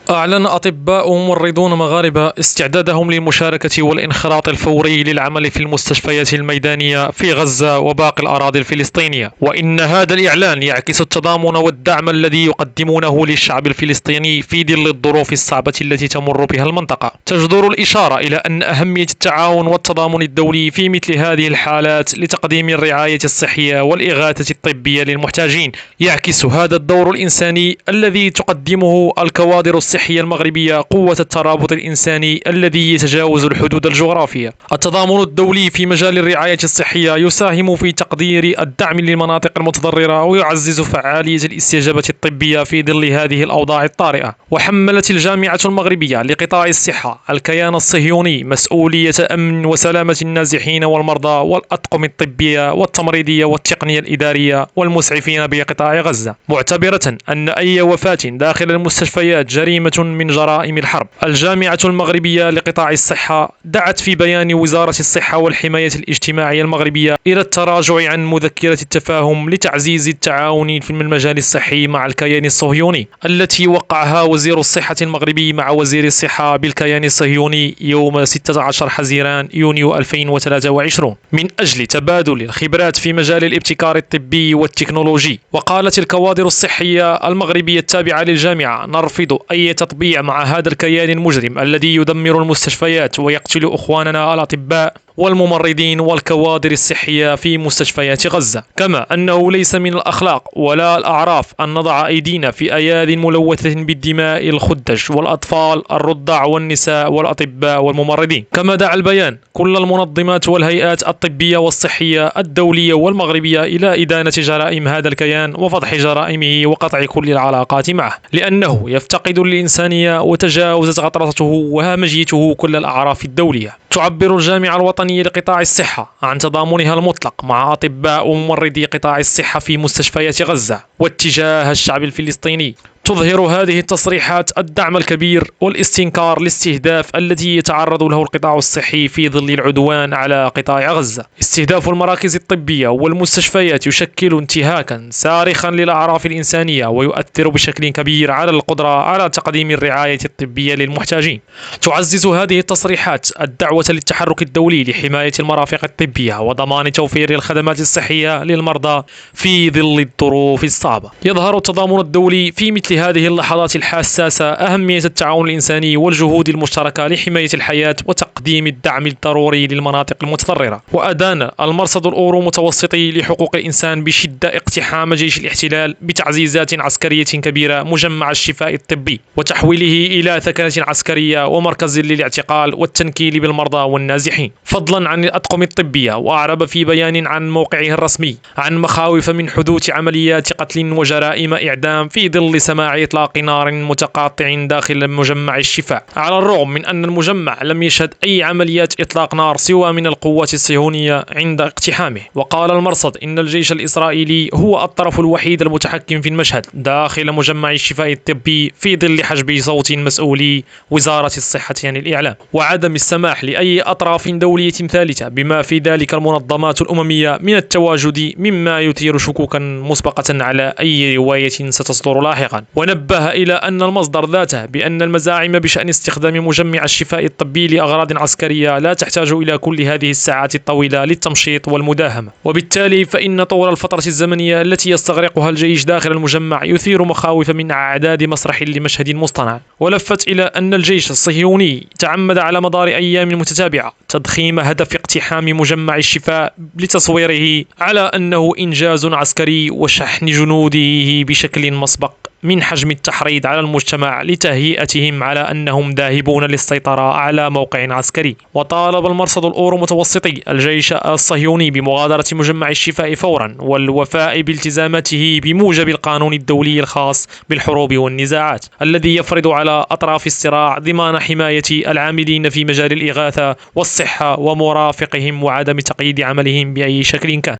أعلن أطباء وممرضون مغاربة استعدادهم للمشاركة والانخراط الفوري للعمل في المستشفيات الميدانية في غزة وباقي الأراضي الفلسطينية، وإن هذا الإعلان يعكس التضامن والدعم الذي يقدمونه للشعب الفلسطيني في ظل الظروف الصعبة التي تمر بها المنطقة. تجدر الإشارة إلى أن أهمية التعاون والتضامن الدولي في مثل هذه الحالات لتقديم الرعاية الصحية والإغاثة الطبية للمحتاجين. يعكس هذا الدور الإنساني الذي تقدمه الكوادر الصحية المغربية قوة الترابط الإنساني الذي يتجاوز الحدود الجغرافية. التضامن الدولي في مجال الرعاية الصحية يساهم في تقدير الدعم للمناطق المتضررة ويعزز فعالية الاستجابة الطبية في ظل هذه الأوضاع الطارئة. وحملت الجامعة المغربية لقطاع الصحة الكيان الصهيوني مسؤولية أمن وسلامة النازحين والمرضى والأطقم الطبية والتمريضية والتقنية الإدارية والمسعفين بقطاع غزة، معتبرة أن أي وفاة داخل المستشفيات جريمة من جرائم الحرب. الجامعة المغربية لقطاع الصحة دعت في بيان وزارة الصحة والحماية الاجتماعية المغربية إلى التراجع عن مذكرة التفاهم لتعزيز التعاون في المجال الصحي مع الكيان الصهيوني، التي وقعها وزير الصحة المغربي مع وزير الصحة بالكيان الصهيوني يوم 16 حزيران يونيو 2023 من أجل تبادل الخبرات في مجال الابتكار الطبي والتكنولوجي. وقالت الكوادر الصحية المغربية التابعة للجامعة: نرفض أي تطبيع مع هذا الكيان المجرم الذي يدمر المستشفيات ويقتل أخواننا الأطباء والممرضين والكوادر الصحية في مستشفيات غزة. كما أنه ليس من الأخلاق ولا الأعراف أن نضع أيدينا في أيادي ملوثة بالدماء الخدج والأطفال الرضع والنساء والأطباء والممرضين. كما دعا البيان كل المنظمات والهيئات الطبية والصحية الدولية والمغربية إلى إدانة جرائم هذا الكيان وفضح جرائمه وقطع كل العلاقات معه، لأنه يفتقد للإنسانية وتجاوزت غطرسته وهمجيته كل الأعراف الدولية. تعبر الجامعة الوطنية لقطاع الصحة عن تضامنها المطلق مع أطباء وممرضي قطاع الصحة في مستشفيات غزة واتجاه الشعب الفلسطيني. تظهر هذه التصريحات الدعم الكبير والاستنكار لاستهداف الذي يتعرض له القطاع الصحي في ظل العدوان على قطاع غزة. استهداف المراكز الطبية والمستشفيات يشكل انتهاكا صارخا للأعراف الإنسانية ويؤثر بشكل كبير على القدرة على تقديم الرعاية الطبية للمحتاجين. تعزز هذه التصريحات الدعوة للتحرك الدولي لحماية المرافق الطبية وضمان توفير الخدمات الصحية للمرضى في ظل الظروف الصعبة. يظهر التضامن الدولي في مثل هذه اللحظات الحساسة أهمية التعاون الإنساني والجهود المشتركة لحماية الحياة وتقديم الدعم الضروري للمناطق المتضررة. وأدان المرصد الأورو متوسطي لحقوق الإنسان بشدة اقتحام جيش الاحتلال بتعزيزات عسكرية كبيرة مجمع الشفاء الطبي وتحويله إلى ثكنة عسكرية ومركز للاعتقال والتنكيل بالمرضى والنازحين، فضلا عن الأطقم الطبية. وأعرب في بيان عن موقعه الرسمي عن مخاوف من حدوث عمليات قتل وجرائم إعدام في ظل سماع إطلاق نار متقاطع داخل مجمع الشفاء، على الرغم من أن المجمع لم يشهد أي عمليات إطلاق نار سوى من القوات الصهيونية عند اقتحامه. وقال المرصد إن الجيش الإسرائيلي هو الطرف الوحيد المتحكم في المشهد داخل مجمع الشفاء الطبي في ظل حجب صوت مسؤولي وزارة الصحة عن الإعلام وعدم السماح لأي أطراف دولية ثالثة بما في ذلك المنظمات الأممية من التواجد، مما يثير شكوكا مسبقة على أي رواية ستصدر لاحقا. ونبه إلى أن المصدر ذاته بأن المزاعم بشأن استخدام مجمع الشفاء الطبي لأغراض عسكرية لا تحتاج إلى كل هذه الساعات الطويلة للتمشيط والمداهمة، وبالتالي فإن طول الفترة الزمنية التي يستغرقها الجيش داخل المجمع يثير مخاوف من أعداد مسرح لمشهد مصطنع. ولفت إلى أن الجيش الصهيوني تعمد على مدار أيام متتابعة تضخيم هدف اقتحام مجمع الشفاء لتصويره على أنه إنجاز عسكري وشحن جنوده بشكل مسبق من حجم التحريض على المجتمع لتهيئتهم على أنهم ذاهبون للسيطرة على موقع عسكري. وطالب المرصد الأورو متوسطي الجيش الصهيوني بمغادرة مجمع الشفاء فورا والوفاء بالتزاماته بموجب القانون الدولي الخاص بالحروب والنزاعات الذي يفرض على أطراف الصراع ضمان حماية العاملين في مجال الإغاثة والصحة ومرافقهم وعدم تقييد عملهم بأي شكل كان.